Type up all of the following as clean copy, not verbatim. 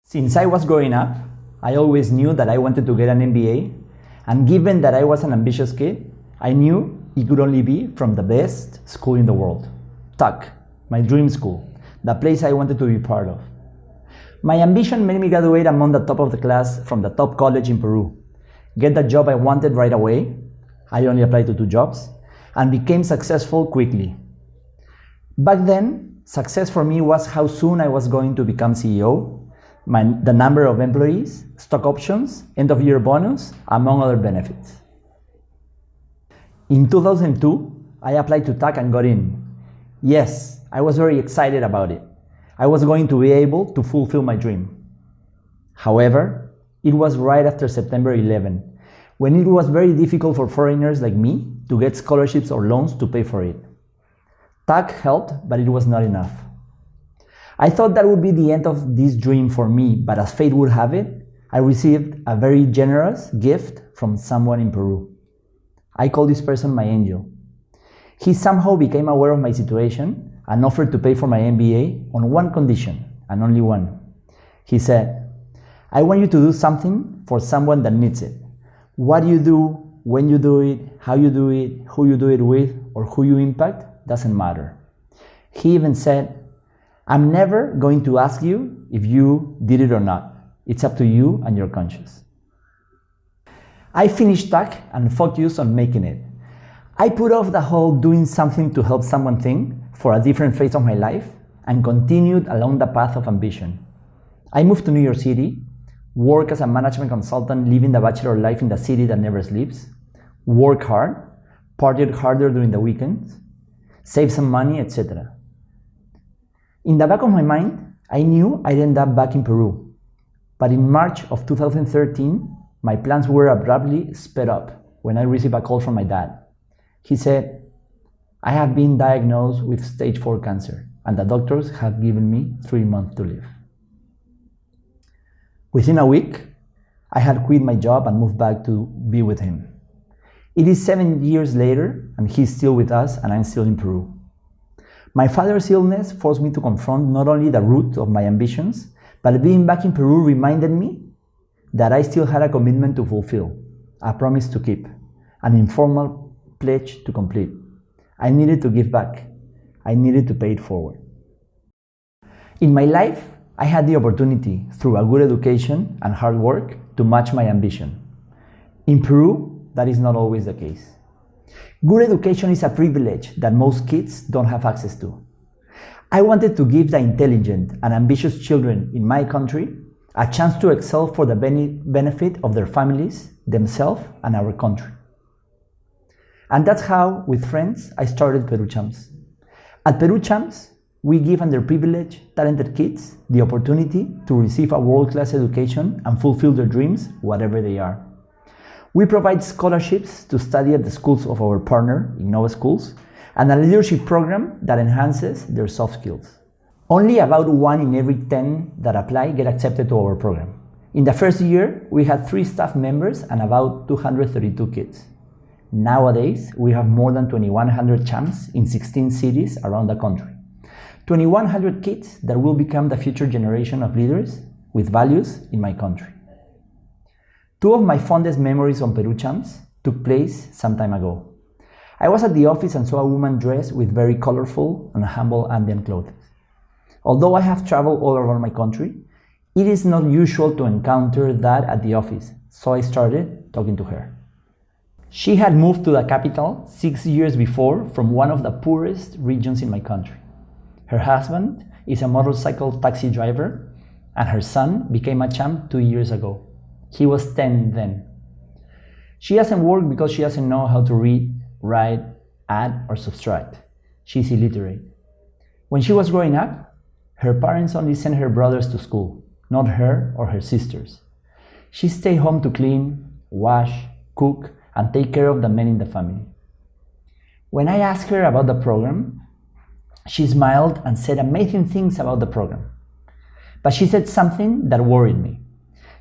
Since I was growing up, I always knew that I wanted to get an MBA, and given that I was an ambitious kid, I knew it could only be from the best school in the world, TUC, my dream school, the place I wanted to be part of. My ambition made me graduate among the top of the class from the top college in Peru, get the job I wanted right away, I only applied to 2 jobs, and became successful quickly. Back then, success for me was how soon I was going to become CEO, the number of employees, stock options, end-of-year bonus, among other benefits. In 2002, I applied to TUC and got in. Yes, I was very excited about it. I was going to be able to fulfill my dream. However, it was right after September 11, when it was very difficult for foreigners like me to get scholarships or loans to pay for it. TUC helped, but it was not enough. I thought that would be the end of this dream for me, but as fate would have it, I received a very generous gift from someone in Peru. I call this person my angel. He somehow became aware of my situation and offered to pay for my MBA on one condition, and only one. He said, "I want you to do something for someone that needs it. What you do, when you do it, how you do it, who you do it with, or who you impact, doesn't matter." He even said, "I'm never going to ask you if you did it or not. It's up to you and your conscience." I finished TUC and focused on making it. I put off the whole doing something to help someone thing for a different phase of my life and continued along the path of ambition. I moved to New York City, worked as a management consultant, living the bachelor life in the city that never sleeps, worked hard, partied harder during the weekends, saved some money, etc. In the back of my mind, I knew I'd end up back in Peru. But in March of 2013, my plans were abruptly sped up when I received a call from my dad. He said, "I have been diagnosed with stage 4 cancer, and the doctors have given me 3 months to live." Within a week, I had quit my job and moved back to be with him. It is 7 years later, and he's still with us, and I'm still in Peru. My father's illness forced me to confront not only the root of my ambitions, but being back in Peru reminded me that I still had a commitment to fulfill, a promise to keep, an informal pledge to complete. I needed to give back. I needed to pay it forward. In my life, I had the opportunity, through a good education and hard work, to match my ambition. In Peru, that is not always the case. Good education is a privilege that most kids don't have access to. I wanted to give the intelligent and ambitious children in my country a chance to excel for the benefit of their families, themselves, and our country. And that's how, with friends, I started Peru Champs. At Peru Champs, we give underprivileged, talented kids the opportunity to receive a world-class education and fulfill their dreams, whatever they are. We provide scholarships to study at the schools of our partner, Innova Schools, and a leadership program that enhances their soft skills. Only about 1 in every 10 that apply get accepted to our program. In the first year, we had 3 staff members and about 232 kids. Nowadays, we have more than 2,100 champs in 16 cities around the country. 2,100 kids that will become the future generation of leaders with values in my country. 2 of my fondest memories on Peru Champs took place some time ago. I was at the office and saw a woman dressed with very colorful and humble Andean clothes. Although I have traveled all around my country, it is not usual to encounter that at the office, so I started talking to her. She had moved to the capital 6 years before from one of the poorest regions in my country. Her husband is a motorcycle taxi driver, and her son became a champ 2 years ago. He was 10 then. She doesn't work because she doesn't know how to read, write, add, or subtract. She's illiterate. When she was growing up, her parents only sent her brothers to school, not her or her sisters. She stayed home to clean, wash, cook, and take care of the men in the family. When I asked her about the program, she smiled and said amazing things about the program. But she said something that worried me.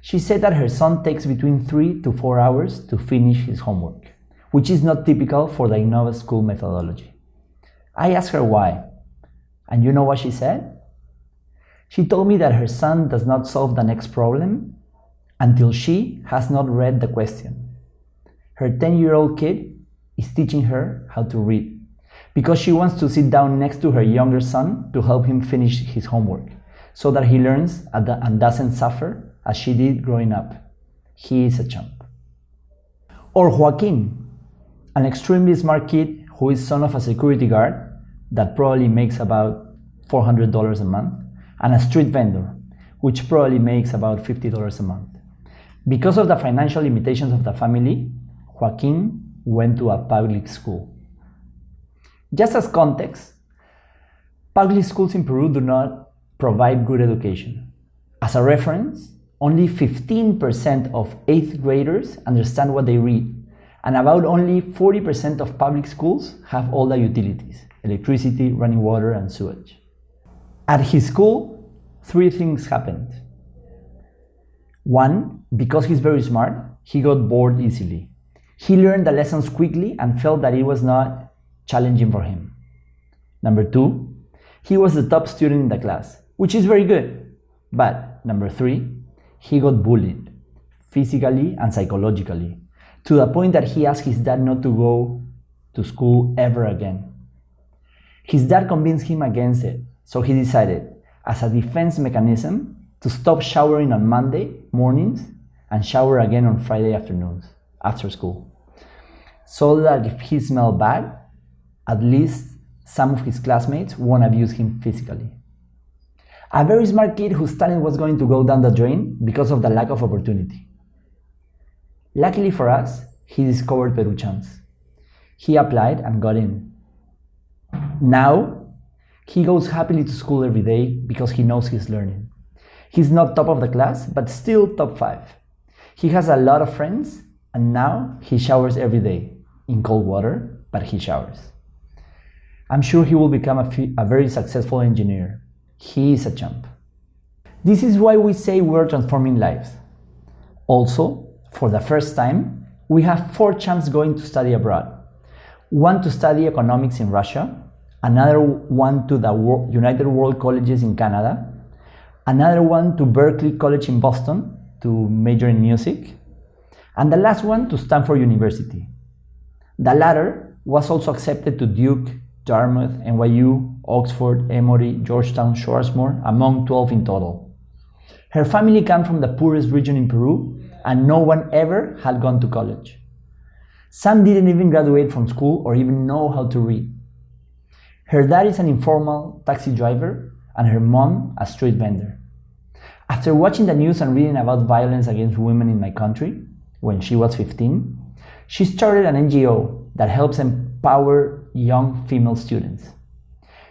She said that her son takes between 3 to 4 hours to finish his homework, which is not typical for the Innova School methodology. I asked her why, and you know what she said? She told me that her son does not solve the next problem until she has not read the question. Her 10-year-old kid is teaching her how to read because she wants to sit down next to her younger son to help him finish his homework so that he learns and doesn't suffer as she did growing up. He is a champ. Or Joaquin, an extremely smart kid who is son of a security guard that probably makes about $400 a month, and a street vendor, which probably makes about $50 a month. Because of the financial limitations of the family, Joaquin went to a public school. Just as context, public schools in Peru do not provide good education. As a reference, only 15% of 8th graders understand what they read, and about only 40% of public schools have all the utilities: electricity, running water, and sewage. At his school, 3 things happened. 1, because he's very smart, he got bored easily. He learned the lessons quickly and felt that it was not challenging for him. Number 2, he was the top student in the class, which is very good. But number 3, he got bullied, physically and psychologically, to the point that he asked his dad not to go to school ever again. His dad convinced him against it, so he decided, as a defense mechanism, to stop showering on Monday mornings and shower again on Friday afternoons after school, so that if he smelled bad, at least some of his classmates won't abuse him physically. A very smart kid whose talent was going to go down the drain because of the lack of opportunity. Luckily for us, he discovered Peru Champs. He applied and got in. Now, he goes happily to school every day because he knows he's learning. He's not top of the class, but still top 5. He has a lot of friends, and now he showers every day, in cold water, but he showers. I'm sure he will become a very successful engineer. He is a champ. This is why we say we're transforming lives. Also, for the first time, we have 4 champs going to study abroad. 1 to study economics in Russia, another 1 to the United World Colleges in Canada, another 1 to Berkeley College in Boston to major in music, and the last one to Stanford University. The latter was also accepted to Duke, Dartmouth, NYU, Oxford, Emory, Georgetown, Swarthmore, among 12 in total. Her family comes from the poorest region in Peru, and no one ever had gone to college. Some didn't even graduate from school or even know how to read. Her dad is an informal taxi driver, and her mom a street vendor. After watching the news and reading about violence against women in my country, when she was 15, she started an NGO that helps empower young female students.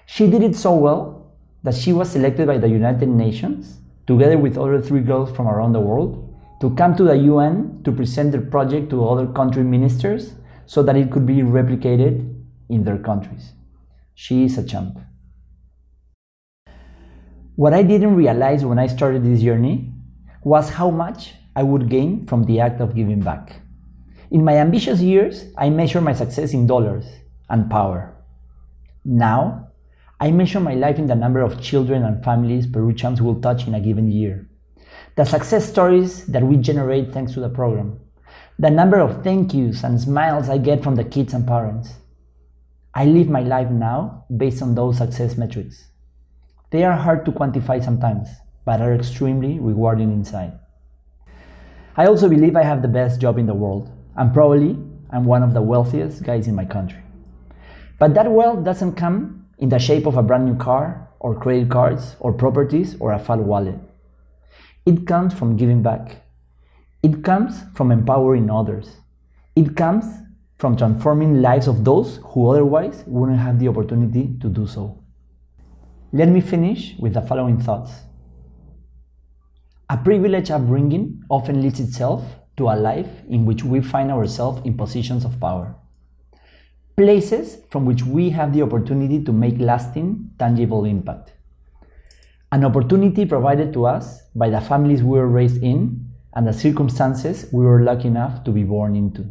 She did it so well that she was selected by the United Nations, together with other 3 girls from around the world, to come to the UN to present their project to other country ministers so that it could be replicated in their countries. She is a champ. What I didn't realize when I started this journey was how much I would gain from the act of giving back. In my ambitious years, I measured my success in dollars and power. Now, I measure my life in the number of children and families Peru Champs will touch in a given year, the success stories that we generate thanks to the program, the number of thank yous and smiles I get from the kids and parents. I live my life now based on those success metrics. They are hard to quantify sometimes, but are extremely rewarding inside. I also believe I have the best job in the world, and probably I'm one of the wealthiest guys in my country. But that wealth doesn't come in the shape of a brand new car, or credit cards, or properties, or a fat wallet. It comes from giving back. It comes from empowering others. It comes from transforming lives of those who otherwise wouldn't have the opportunity to do so. Let me finish with the following thoughts. A privilege upbringing often leads itself to a life in which we find ourselves in positions of power. Places from which we have the opportunity to make lasting, tangible impact. An opportunity provided to us by the families we were raised in and the circumstances we were lucky enough to be born into.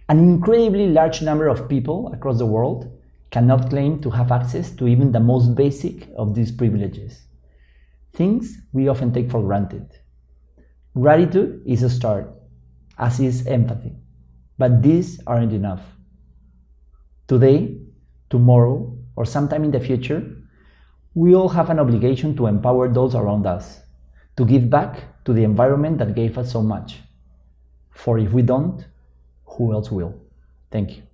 An incredibly large number of people across the world cannot claim to have access to even the most basic of these privileges. things we often take for granted. Gratitude is a start, as is empathy, but these aren't enough. Today, tomorrow, or sometime in the future, we all have an obligation to empower those around us, to give back to the environment that gave us so much. For if we don't, who else will? Thank you.